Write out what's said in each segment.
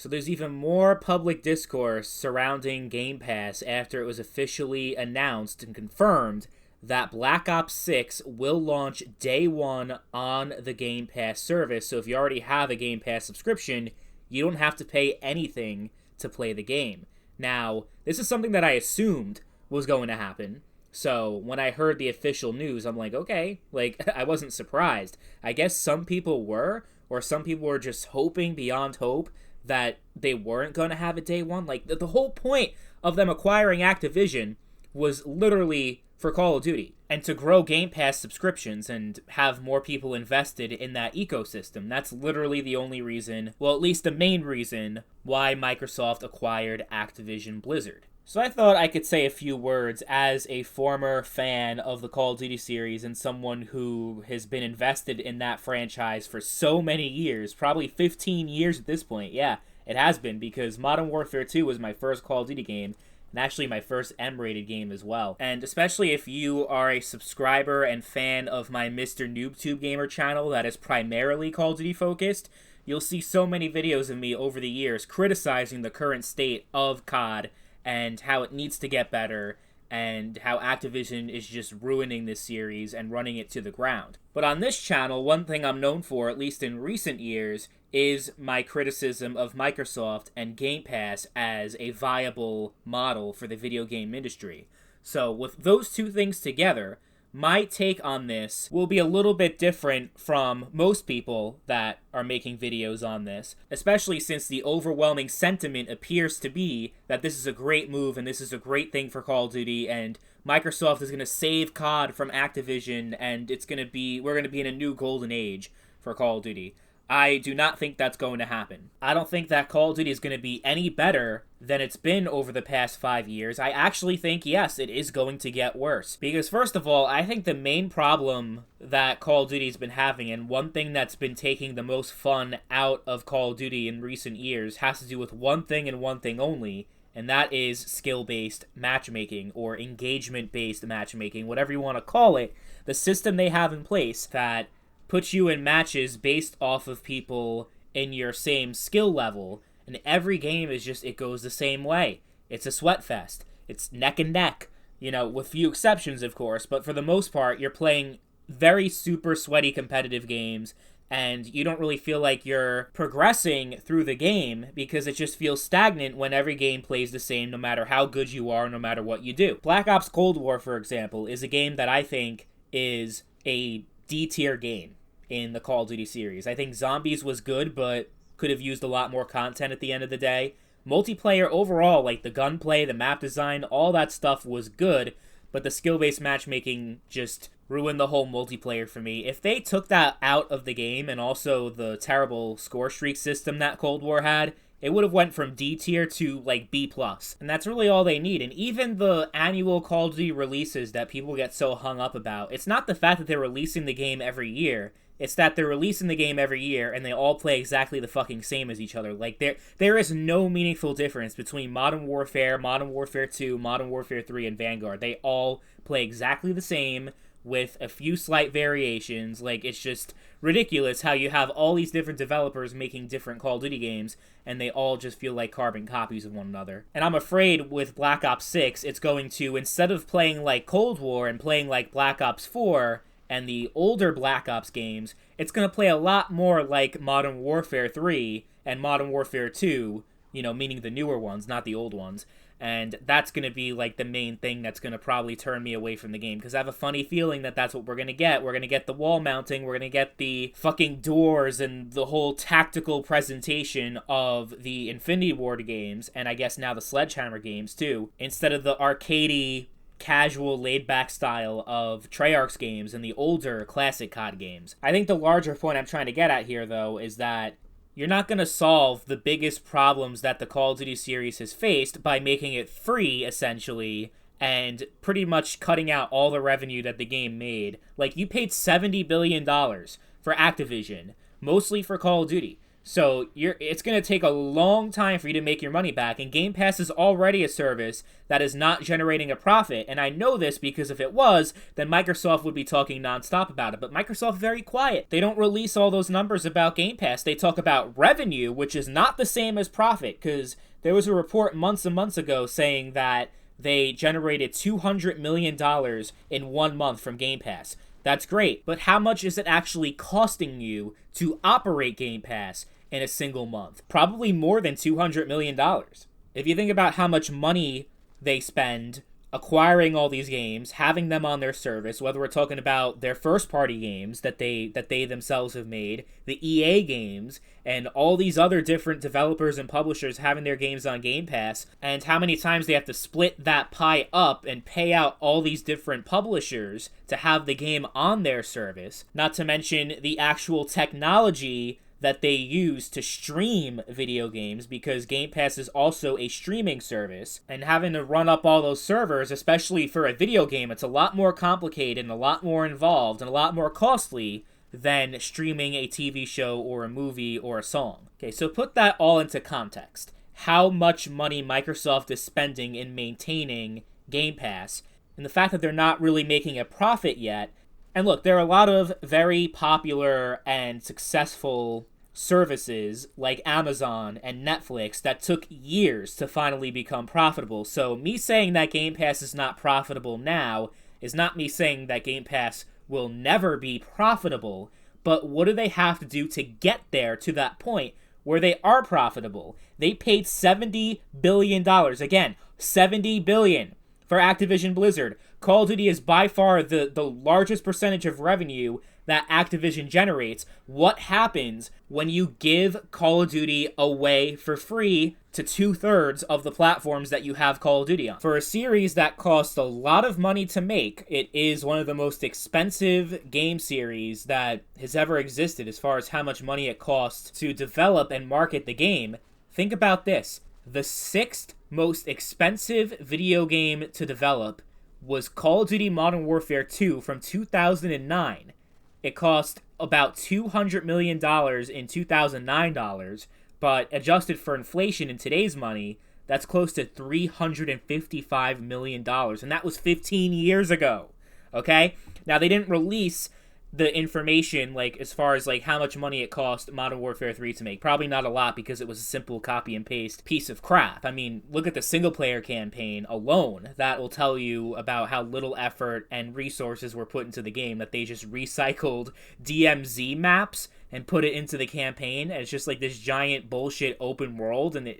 So there's even more public discourse surrounding Game Pass after it was officially announced and confirmed that Black Ops 6 will launch day one on the Game Pass service. So if you already have a Game Pass subscription, you don't have to pay anything to play the game. Now, this is something that I assumed was going to happen. So when I heard the official news, I'm like, okay, like, I wasn't surprised. I guess some people were, or some people were just hoping beyond hope that they weren't going to have it day one. Like, the whole point of them acquiring Activision was literally for Call of Duty and to grow Game Pass subscriptions and have more people invested in that ecosystem. That's literally the only reason, well, at least the main reason, why Microsoft acquired Activision Blizzard. So I thought I could say a few words as a former fan of the Call of Duty series and someone who has been invested in that franchise for so many years, probably 15 years at this point. Yeah, it has been, because Modern Warfare 2 was my first Call of Duty game, and actually my first M-rated game as well. And especially if you are a subscriber and fan of my Mr. NoobTube Gamer channel that is primarily Call of Duty focused, you'll see so many videos of me over the years criticizing the current state of COD and how it needs to get better, and how Activision is just ruining this series and running it to the ground. But on this channel, one thing I'm known for, at least in recent years, is my criticism of Microsoft and Game Pass as a viable model for the video game industry. So with those two things together, my take on this will be a little bit different from most people that are making videos on this, especially since the overwhelming sentiment appears to be that this is a great move and this is a great thing for Call of Duty, and Microsoft is going to save COD from Activision, and we're going to be in a new golden age for Call of Duty. I do not think that's going to happen. I don't think that Call of Duty is going to be any better than it's been over the past 5 years. I actually think, yes, it is going to get worse. Because first of all, I think the main problem that Call of Duty's been having, and one thing that's been taking the most fun out of Call of Duty in recent years, has to do with one thing and one thing only, and that is skill-based matchmaking, or engagement-based matchmaking, whatever you want to call it. The system they have in place that puts you in matches based off of people in your same skill level, and every game is just, it goes the same way. It's a sweat fest. It's neck and neck, with few exceptions, of course, but for the most part, you're playing very super sweaty competitive games, and you don't really feel like you're progressing through the game because it just feels stagnant when every game plays the same, no matter how good you are, no matter what you do. Black Ops Cold War, for example, is a game that I think is a D-tier game in the Call of Duty series. I think Zombies was good, but could have used a lot more content at the end of the day. Multiplayer overall, like the gunplay, the map design, all that stuff was good, but the skill-based matchmaking just ruined the whole multiplayer for me. If they took that out of the game, and also the terrible score streak system that Cold War had, it would have went from D tier to like B+. And that's really all they need. And even the annual Call of Duty releases that people get so hung up about, it's not the fact that they're releasing the game every year. It's that they're releasing the game every year and they all play exactly the fucking same as each other. Like, there is no meaningful difference between Modern Warfare, Modern Warfare 2, Modern Warfare 3, and Vanguard. They all play exactly the same with a few slight variations. Like, it's just ridiculous how you have all these different developers making different Call of Duty games and they all just feel like carbon copies of one another. And I'm afraid with Black Ops 6, it's going to, instead of playing like Cold War and playing like Black Ops 4 and the older Black Ops games, it's going to play a lot more like Modern Warfare 3 and Modern Warfare 2, meaning the newer ones, not the old ones. And that's going to be like the main thing that's going to probably turn me away from the game, because I have a funny feeling that that's what we're going to get. We're going to get the wall mounting, we're going to get the fucking doors and the whole tactical presentation of the Infinity Ward games, and I guess now the Sledgehammer games too, instead of the arcadey, casual, laid-back style of Treyarch's games and the older classic COD games. I think the larger point I'm trying to get at here, though, is that you're not going to solve the biggest problems that the Call of Duty series has faced by making it free, essentially, and pretty much cutting out all the revenue that the game made. Like, you paid $70 billion for Activision, mostly for Call of Duty. So it's going to take a long time for you to make your money back, and Game Pass is already a service that is not generating a profit. And I know this because if it was, then Microsoft would be talking nonstop about it. But Microsoft very quiet. They don't release all those numbers about Game Pass. They talk about revenue, which is not the same as profit, because there was a report months and months ago saying that they generated $200 million in 1 month from Game Pass. That's great, but how much is it actually costing you to operate Game Pass in a single month? Probably more than $200 million. If you think about how much money they spend acquiring all these games, having them on their service, whether we're talking about their first-party games that they themselves have made, the EA games, and all these other different developers and publishers having their games on Game Pass, and how many times they have to split that pie up and pay out all these different publishers to have the game on their service, not to mention the actual technology that they use to stream video games, because Game Pass is also a streaming service, and having to run up all those servers, especially for a video game, it's a lot more complicated and a lot more involved and a lot more costly than streaming a TV show or a movie or a song. Okay, so put that all into context. How much money Microsoft is spending in maintaining Game Pass, and the fact that they're not really making a profit yet. And look, there are a lot of very popular and successful services like Amazon and Netflix that took years to finally become profitable. So me saying that Game Pass is not profitable now is not me saying that Game Pass will never be profitable, but what do they have to do to get there to that point where they are profitable? They paid $70 billion. Again, $70 billion for Activision Blizzard. Call of Duty is by far the largest percentage of revenue that Activision generates. What happens when you give Call of Duty away for free to 2/3 of the platforms that you have Call of Duty on? For a series that costs a lot of money to make, it is one of the most expensive game series that has ever existed as far as how much money it costs to develop and market the game. Think about this. The 6th most expensive video game to develop was Call of Duty Modern Warfare 2 from 2009. It cost about $200 million in 2009 dollars, but adjusted for inflation in today's money, that's close to $355 million, and that was 15 years ago, okay? Now, they didn't release the information, like, as far as, like, how much money it cost Modern Warfare 3 to make. Probably not a lot, because it was a simple copy and paste piece of crap. I mean, look at the single-player campaign alone. That will tell you about how little effort and resources were put into the game, that they just recycled DMZ maps and put it into the campaign, and it's just like this giant bullshit open world, and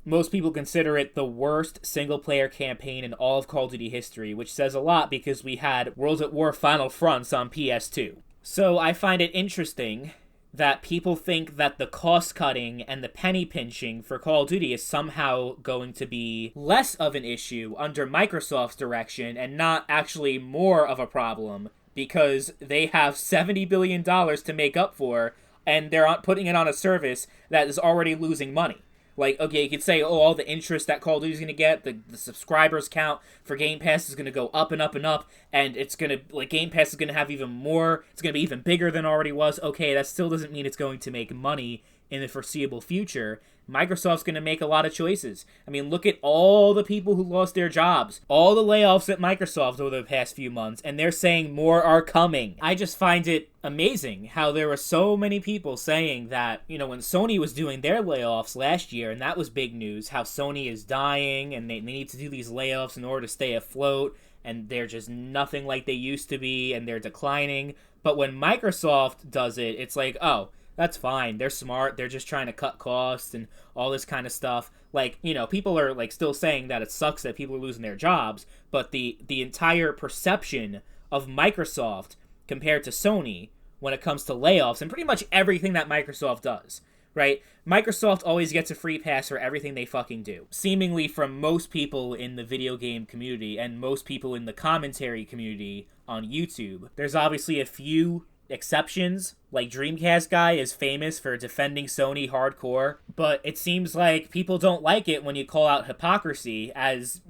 most people consider it the worst single-player campaign in all of Call of Duty history, which says a lot because we had World at War Final Fronts on PS2. So I find it interesting that people think that the cost-cutting and the penny-pinching for Call of Duty is somehow going to be less of an issue under Microsoft's direction and not actually more of a problem, because they have $70 billion to make up for, and they're putting it on a service that is already losing money. Like, okay, you could say, oh, all the interest that Call of Duty is going to get, the subscribers count for Game Pass is going to go up and up and up, and it's going to, like, Game Pass is going to have even more, it's going to be even bigger than already was. Okay, that still doesn't mean it's going to make money in the foreseeable future. Microsoft's going to make a lot of choices. I mean, look at all the people who lost their jobs, all the layoffs at Microsoft over the past few months, and they're saying more are coming. I just find it amazing how there were so many people saying that, you know, when Sony was doing their layoffs last year, and that was big news, how Sony is dying, and they need to do these layoffs in order to stay afloat, and they're just nothing like they used to be, and they're declining. But when Microsoft does it, it's like, oh, that's fine. They're smart. They're just trying to cut costs and all this kind of stuff. Like, you know, people are, like, still saying that it sucks that people are losing their jobs, but the entire perception of Microsoft compared to Sony when it comes to layoffs and pretty much everything that Microsoft does, right? Microsoft always gets a free pass for everything they fucking do. Seemingly from most people in the video game community and most people in the commentary community on YouTube. There's obviously a few exceptions, like Dreamcast Guy is famous for defending Sony hardcore, but it seems like people don't like it when you call out hypocrisy, as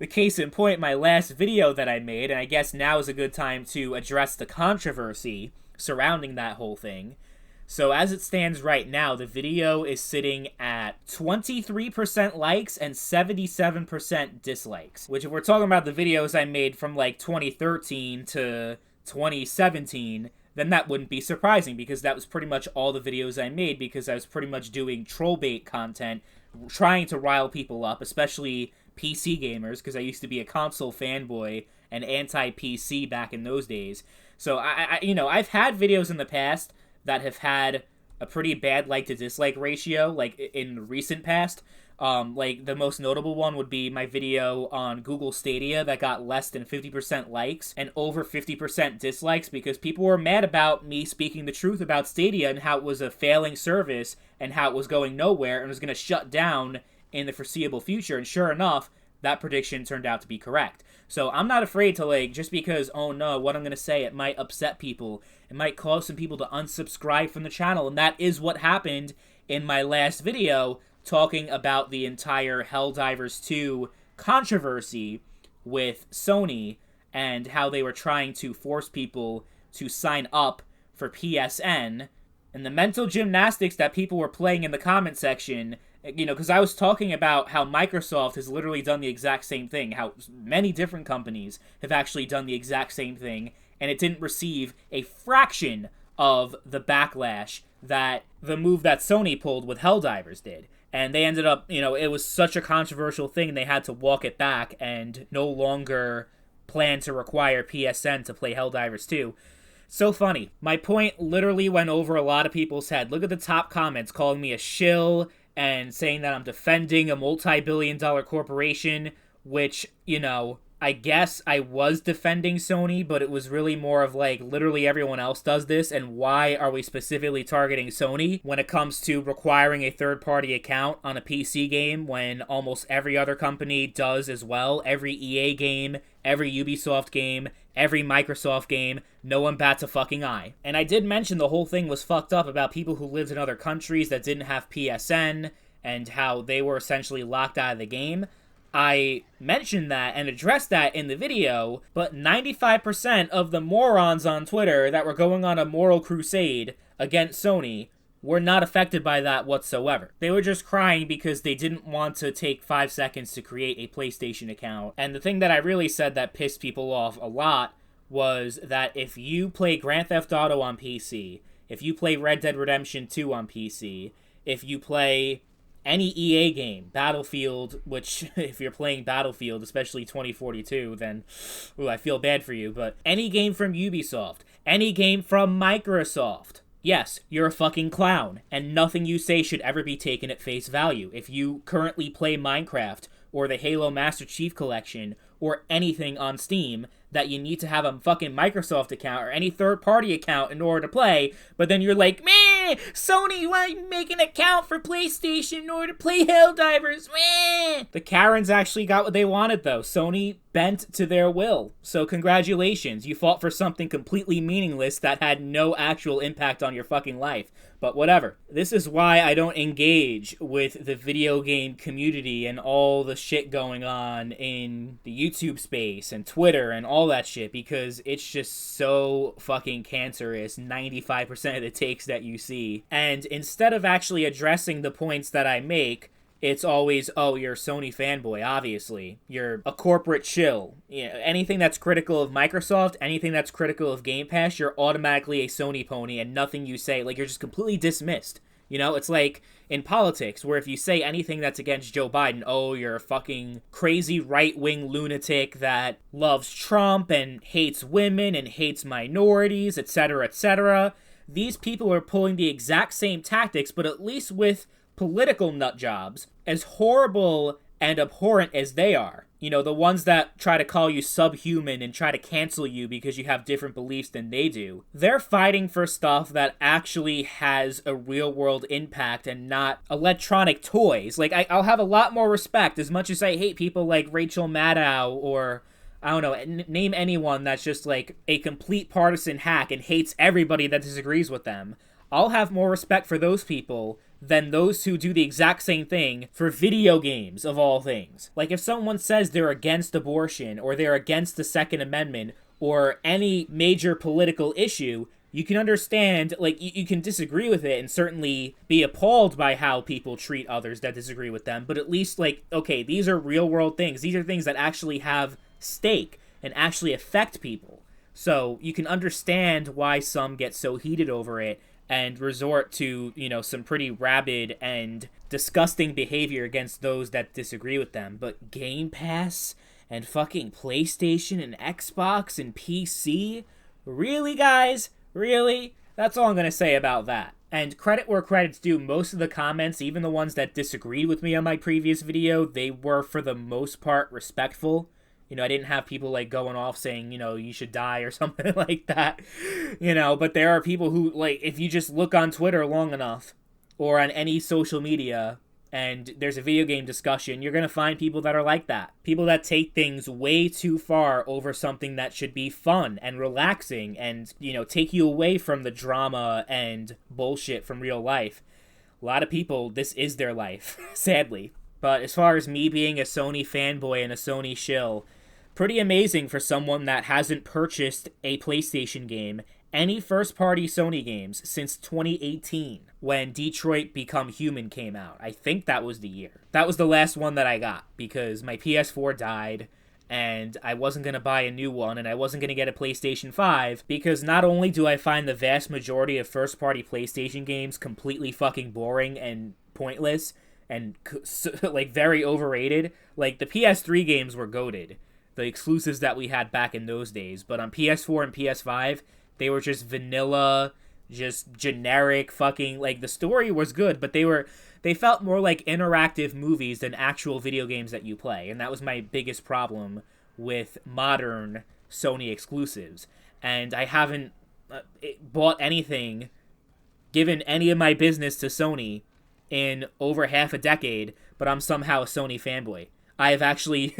the case in point, my last video that I made, and I guess now is a good time to address the controversy surrounding that whole thing. So as it stands right now, the video is sitting at 23% likes and 77% dislikes. Which, if we're talking about the videos I made from like 2013 to 2017, then that wouldn't be surprising, because that was pretty much all the videos I made, because I was pretty much doing troll bait content, trying to rile people up, especially PC gamers, because I used to be a console fanboy and anti-PC back in those days. So I've had videos in the past that have had a pretty bad like to dislike ratio, like in the recent past. Like the most notable one would be my video on Google Stadia that got less than 50% likes and over 50% dislikes, because people were mad about me speaking the truth about Stadia and how it was a failing service and how it was going nowhere and was going to shut down in the foreseeable future. And sure enough, that prediction turned out to be correct. So I'm not afraid to, like, just because, oh no, what I'm going to say, it might upset people. It might cause some people to unsubscribe from the channel. And that is what happened in my last video, talking about the entire Helldivers 2 controversy with Sony and how they were trying to force people to sign up for PSN, and the mental gymnastics that people were playing in the comment section, you know, because I was talking about how Microsoft has literally done the exact same thing, how many different companies have actually done the exact same thing, and it didn't receive a fraction of the backlash that the move that Sony pulled with Helldivers did. And they ended up, you know, it was such a controversial thing, they had to walk it back and no longer plan to require PSN to play Helldivers 2. So funny. My point literally went over a lot of people's head. Look at the top comments calling me a shill and saying that I'm defending a multi-billion-dollar corporation, which, you know, I guess I was defending Sony, but it was really more of like, literally everyone else does this, and why are we specifically targeting Sony when it comes to requiring a third-party account on a PC game when almost every other company does as well? Every EA game, every Ubisoft game, every Microsoft game, no one bats a fucking eye. And I did mention the whole thing was fucked up about people who lived in other countries that didn't have PSN and how they were essentially locked out of the game. I mentioned that and addressed that in the video, but 95% of the morons on Twitter that were going on a moral crusade against Sony were not affected by that whatsoever. They were just crying because they didn't want to take 5 seconds to create a PlayStation account. And the thing that I really said that pissed people off a lot was that if you play Grand Theft Auto on PC, if you play Red Dead Redemption 2 on PC, if you play any EA game, Battlefield, which if you're playing Battlefield, especially 2042, then I feel bad for you, but any game from Ubisoft, any game from Microsoft, yes, you're a fucking clown, and nothing you say should ever be taken at face value. If you currently play Minecraft, or the Halo Master Chief Collection, or anything on Steam, that you need to have a fucking Microsoft account or any third-party account in order to play, but then you're like, meh, Sony, why make an account for PlayStation in order to play Helldivers, meh. The Karens actually got what they wanted, though. Sony bent to their will. So congratulations, you fought for something completely meaningless that had no actual impact on your fucking life. But whatever. This is why I don't engage with the video game community and all the shit going on in the YouTube space and Twitter and all that shit, because it's just so fucking cancerous, 95% of the takes that you see. And instead of actually addressing the points that I make, it's always, oh, you're a Sony fanboy, obviously. You're a corporate shill. You know, anything that's critical of Microsoft, anything that's critical of Game Pass, you're automatically a Sony pony, and nothing you say, like, you're just completely dismissed. You know, it's like in politics, where if you say anything that's against Joe Biden, oh, you're a fucking crazy right-wing lunatic that loves Trump and hates women and hates minorities, etc., etc. These people are pulling the exact same tactics, but at least with political nut jobs, as horrible and abhorrent as they are. You know, the ones that try to call you subhuman and try to cancel you because you have different beliefs than they do. They're fighting for stuff that actually has a real-world impact and not electronic toys. Like, I'll have a lot more respect, as much as I hate people like Rachel Maddow or, I don't know, name anyone that's just like a complete partisan hack and hates everybody that disagrees with them. I'll have more respect for those people than those who do the exact same thing for video games, of all things. Like, if someone says they're against abortion, or they're against the Second Amendment, or any major political issue, You can understand, like, you can disagree with it and certainly be appalled by how people treat others that disagree with them, but at least, like, okay, these are real world things. These are things that actually have stake and actually affect people. So you can understand why some get so heated over it and resort to, some pretty rabid and disgusting behavior against those that disagree with them. But Game Pass and fucking PlayStation and Xbox and PC? Really, guys? Really? That's all I'm going to say about that. And credit where credit's due, most of the comments, even the ones that disagreed with me on my previous video, they were for the most part respectful. I didn't have people, like, going off saying, you should die or something like that. But there are people who, like, if you just look on Twitter long enough or on any social media and there's a video game discussion, you're going to find people that are like that. People that take things way too far over something that should be fun and relaxing and, take you away from the drama and bullshit from real life. A lot of people, this is their life, sadly. But as far as me being a Sony fanboy and a Sony shill, pretty amazing for someone that hasn't purchased a PlayStation game, any first-party Sony games, since 2018, when Detroit Become Human came out. I think that was the year. That was the last one that I got, because my PS4 died, and I wasn't going to buy a new one, and I wasn't going to get a PlayStation 5, because not only do I find the vast majority of first-party PlayStation games completely fucking boring and pointless, and, like, very overrated. Like, the PS3 games were goated, the exclusives that we had back in those days. But on PS4 and PS5, they were just vanilla, just generic fucking, like, the story was good, but they felt more like interactive movies than actual video games that you play. And that was my biggest problem with modern Sony exclusives. And I haven't bought anything, given any of my business to Sony in over half a decade, but I'm somehow a Sony fanboy. I have actually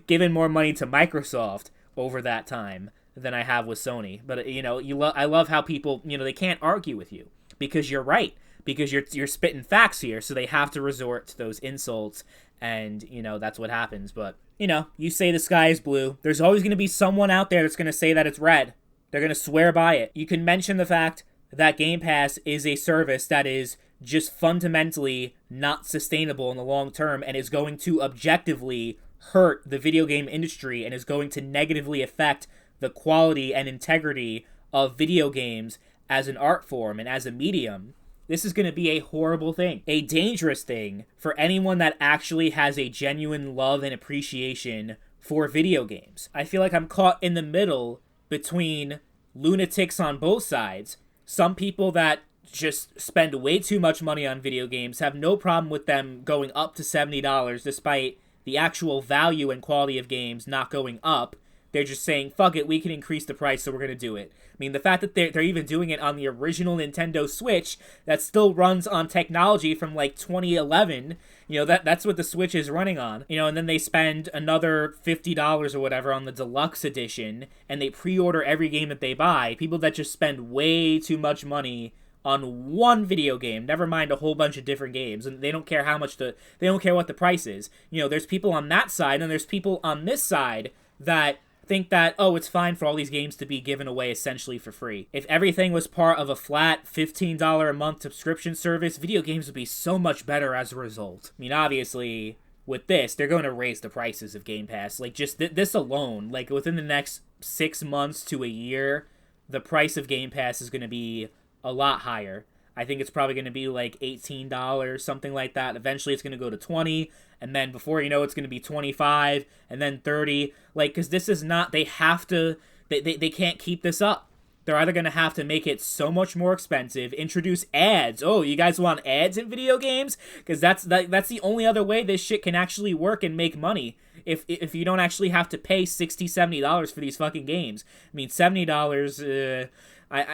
given more money to Microsoft over that time than I have with Sony. But, I love how people, they can't argue with you because you're right, because you're spitting facts here, so they have to resort to those insults, and, that's what happens. But, you say the sky is blue, there's always going to be someone out there that's going to say that it's red. They're going to swear by it. You can mention the fact that Game Pass is a service that is just fundamentally not sustainable in the long term and is going to objectively hurt the video game industry and is going to negatively affect the quality and integrity of video games as an art form and as a medium. This is going to be a horrible thing, a dangerous thing for anyone that actually has a genuine love and appreciation for video games. I feel like I'm caught in the middle between lunatics on both sides. Some people that just spend way too much money on video games, have no problem with them going up to $70 despite the actual value and quality of games not going up. They're just saying, fuck it, we can increase the price, so we're going to do it. I mean, the fact that they're even doing it on the original Nintendo Switch that still runs on technology from, like, 2011, that's what the Switch is running on. And then they spend another $50 or whatever on the deluxe edition, and they pre-order every game that they buy. People that just spend way too much money on one video game, never mind a whole bunch of different games, and they don't care they don't care what the price is. There's people on that side, and there's people on this side that think that, oh, it's fine for all these games to be given away essentially for free. If everything was part of a flat $15 a month subscription service, video games would be so much better as a result. I mean, obviously, with this, they're going to raise the prices of Game Pass. Like, just this alone, like, within the next 6 months to a year, the price of Game Pass is going to be a lot higher. I think it's probably going to be like $18, something like that. Eventually it's going to go to $20, and then before you know it's going to be $25, and then $30. Like, because this is not, they have to, they can't keep this up. They're either going to have to make it so much more expensive, introduce ads. Oh, you guys want ads in video games? Because that's the only other way this shit can actually work and make money. If you don't actually have to pay $60, $70 for these fucking games. I mean, $70,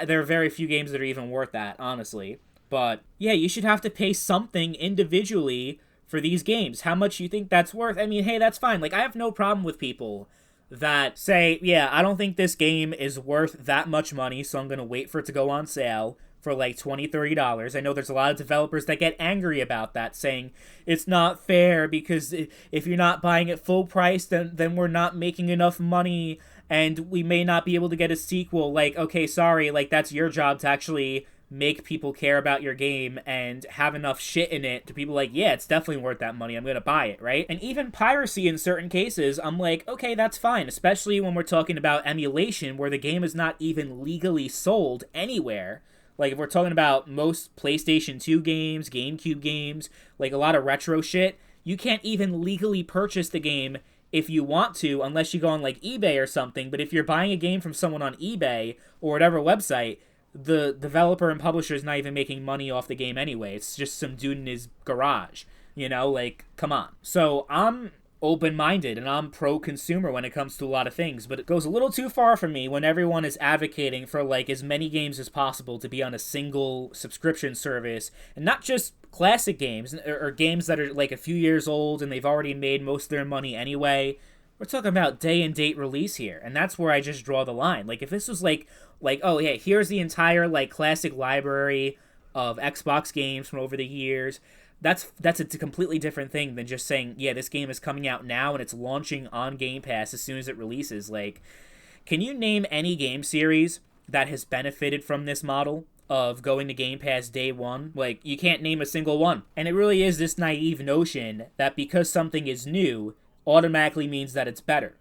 there are very few games that are even worth that, honestly. But, yeah, you should have to pay something individually for these games. How much you think that's worth? I mean, hey, that's fine. Like, I have no problem with people that say, yeah, I don't think this game is worth that much money, so I'm going to wait for it to go on sale for like $20-$30. I know there's a lot of developers that get angry about that, saying it's not fair because if you're not buying it full price, then we're not making enough money and we may not be able to get a sequel. Like, okay, sorry, like that's your job to actually make people care about your game and have enough shit in it to people like, yeah, it's definitely worth that money, I'm gonna buy it, right? And even piracy in certain cases, I'm like, okay, that's fine, especially when we're talking about emulation where the game is not even legally sold anywhere. Like, if we're talking about most PlayStation 2 games, GameCube games, like a lot of retro shit, you can't even legally purchase the game if you want to, unless you go on like eBay or something. But if you're buying a game from someone on eBay or whatever website, the developer and publisher is not even making money off the game anyway. It's just some dude in his garage, you know, like, come on. So I'm open-minded and I'm pro-consumer when it comes to a lot of things, but it goes a little too far for me when everyone is advocating for like as many games as possible to be on a single subscription service, and not just classic games or games that are like a few years old and they've already made most of their money anyway. We're talking about day and date release here, and that's where I just draw the line. Like, if this was like, oh yeah, here's the entire like classic library of Xbox games from over the years, that's a completely different thing than just saying, yeah, this game is coming out now and it's launching on Game Pass as soon as it releases. Like, can you name any game series that has benefited from this model of going to Game Pass day one? Like, you can't name a single one. And it really is this naive notion that because something is new automatically means that it's better.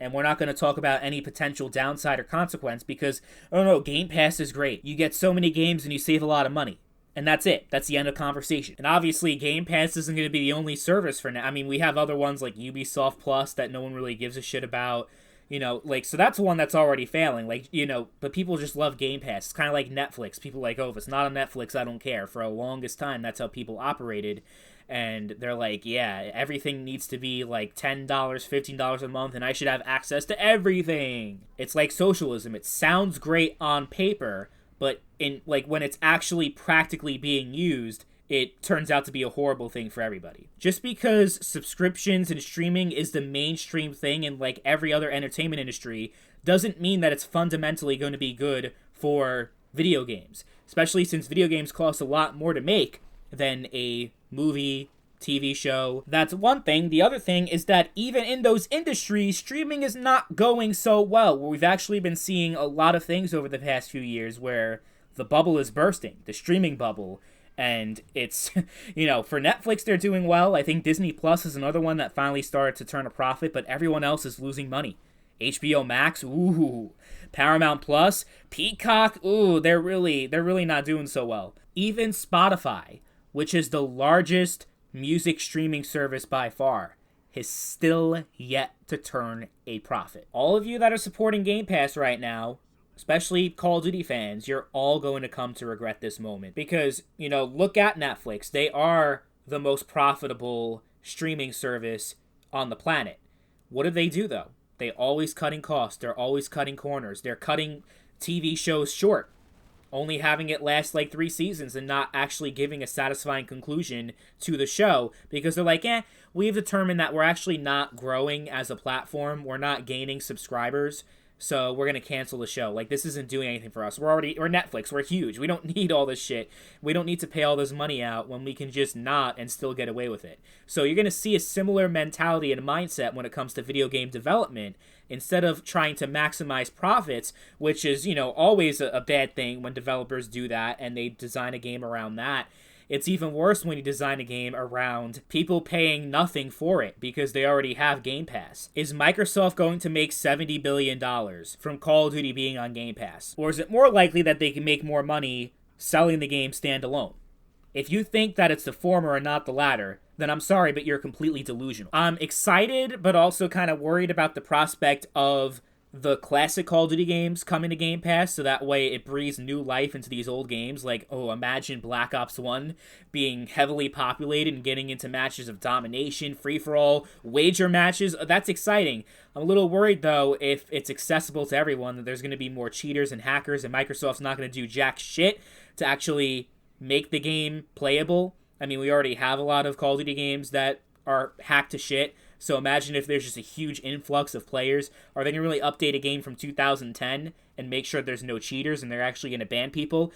And we're not going to talk about any potential downside or consequence because, oh no, Game Pass is great. You get so many games and you save a lot of money. And that's it. That's the end of conversation. And obviously, Game Pass isn't going to be the only service for now. I mean, we have other ones like Ubisoft Plus that no one really gives a shit about. You know, like, so that's one that's already failing. Like, you know, but people just love Game Pass. It's kind of like Netflix. People are like, oh, if it's not on Netflix, I don't care. For the longest time, that's how people operated. And they're like, yeah, everything needs to be like $10, $15 a month, and I should have access to everything. It's like socialism. It sounds great on paper, but in like when it's actually practically being used, it turns out to be a horrible thing for everybody. Just because subscriptions and streaming is the mainstream thing in like every other entertainment industry doesn't mean that it's fundamentally going to be good for video games, especially since video games cost a lot more to make than a movie, TV show. That's one thing. The other thing is that even in those industries, streaming is not going so well. We've actually been seeing a lot of things over the past few years where the bubble is bursting, the streaming bubble. And it's, you know, for Netflix, they're doing well. I think Disney Plus is another one that finally started to turn a profit, but everyone else is losing money. HBO Max, ooh. Paramount Plus, Peacock, ooh, they're really not doing so well. Even Spotify, which is the largest music streaming service by far, has still yet to turn a profit. All of you that are supporting Game Pass right now, especially Call of Duty fans, you're all going to come to regret this moment. Because, you know, look at Netflix. They are the most profitable streaming service on the planet. What do they do, though? They always cutting costs. They're always cutting corners. They're cutting TV shows short, only having it last like 3 seasons and not actually giving a satisfying conclusion to the show because they're like, we've determined that we're actually not growing as a platform. We're not gaining subscribers. So we're going to cancel the show. Like, this isn't doing anything for us. We're Netflix. We're huge. We don't need all this shit. We don't need to pay all this money out when we can just not and still get away with it. So you're going to see a similar mentality and mindset when it comes to video game development. Instead of trying to maximize profits, which is, you know, always a bad thing when developers do that and they design a game around that. It's even worse when you design a game around people paying nothing for it because they already have Game Pass. Is Microsoft going to make $70 billion from Call of Duty being on Game Pass? Or is it more likely that they can make more money selling the game standalone? If you think that it's the former and not the latter, then I'm sorry, but you're completely delusional. I'm excited, but also kind of worried about the prospect of the classic Call of Duty games coming to Game Pass, so that way it breathes new life into these old games. Like, oh, imagine Black Ops 1 being heavily populated and getting into matches of domination, free-for-all, wager matches. That's exciting. I'm a little worried, though, if it's accessible to everyone, that there's going to be more cheaters and hackers, and Microsoft's not going to do jack shit to actually make the game playable. I mean, we already have a lot of Call of Duty games that are hacked to shit. So imagine if there's just a huge influx of players. Are they going to really update a game from 2010 and make sure there's no cheaters and they're actually going to ban people?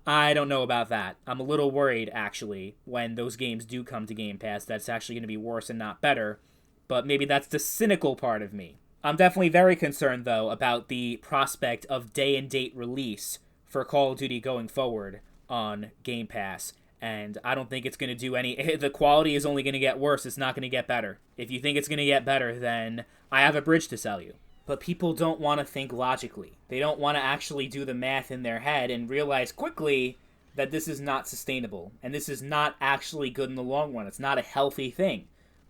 I don't know about that. I'm a little worried, actually, when those games do come to Game Pass, that's actually going to be worse and not better. But maybe that's the cynical part of me. I'm definitely very concerned, though, about the prospect of day-and-date release for Call of Duty going forward on Game Pass. And I don't think it's going to do any... The quality is only going to get worse. It's not going to get better. If you think it's going to get better, then I have a bridge to sell you. But people don't want to think logically. They don't want to actually do the math in their head and realize quickly that this is not sustainable. And this is not actually good in the long run. It's not a healthy thing.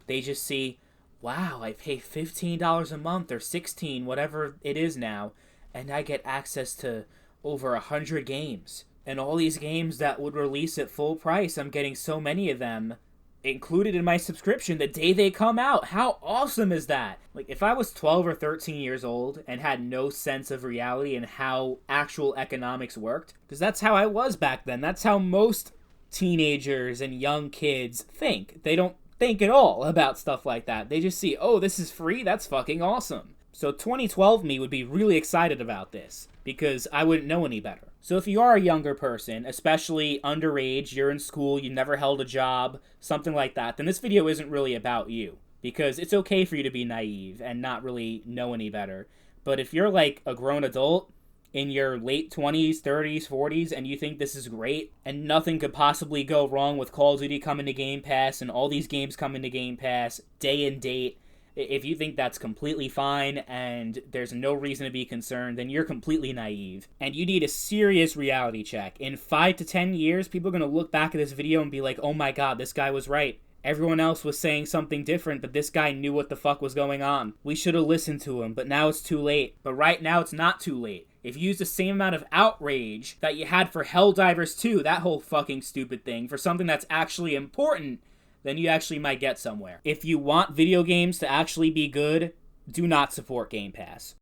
They just see, wow, I pay $15 a month or $16, whatever it is now, and I get access to over 100 games. And all these games that would release at full price, I'm getting so many of them included in my subscription the day they come out. How awesome is that? Like, if I was 12 or 13 years old and had no sense of reality and how actual economics worked, because that's how I was back then. That's how most teenagers and young kids think. They don't think at all about stuff like that. They just see, oh, this is free? That's fucking awesome. So 2012 me would be really excited about this because I wouldn't know any better. So if you are a younger person, especially underage, you're in school, you never held a job, something like that, then this video isn't really about you. Because it's okay for you to be naive and not really know any better. But if you're like a grown adult in your late 20s, 30s, 40s, and you think this is great, and nothing could possibly go wrong with Call of Duty coming to Game Pass, and all these games coming to Game Pass, day and date, if you think that's completely fine and there's no reason to be concerned, then you're completely naive. And you need a serious reality check. In 5 to 10 years, people are going to look back at this video and be like, oh my god, this guy was right. Everyone else was saying something different, but this guy knew what the fuck was going on. We should have listened to him, but now it's too late. But right now, it's not too late. If you use the same amount of outrage that you had for Helldivers 2, that whole fucking stupid thing, for something that's actually important, then you actually might get somewhere. If you want video games to actually be good, do not support Game Pass.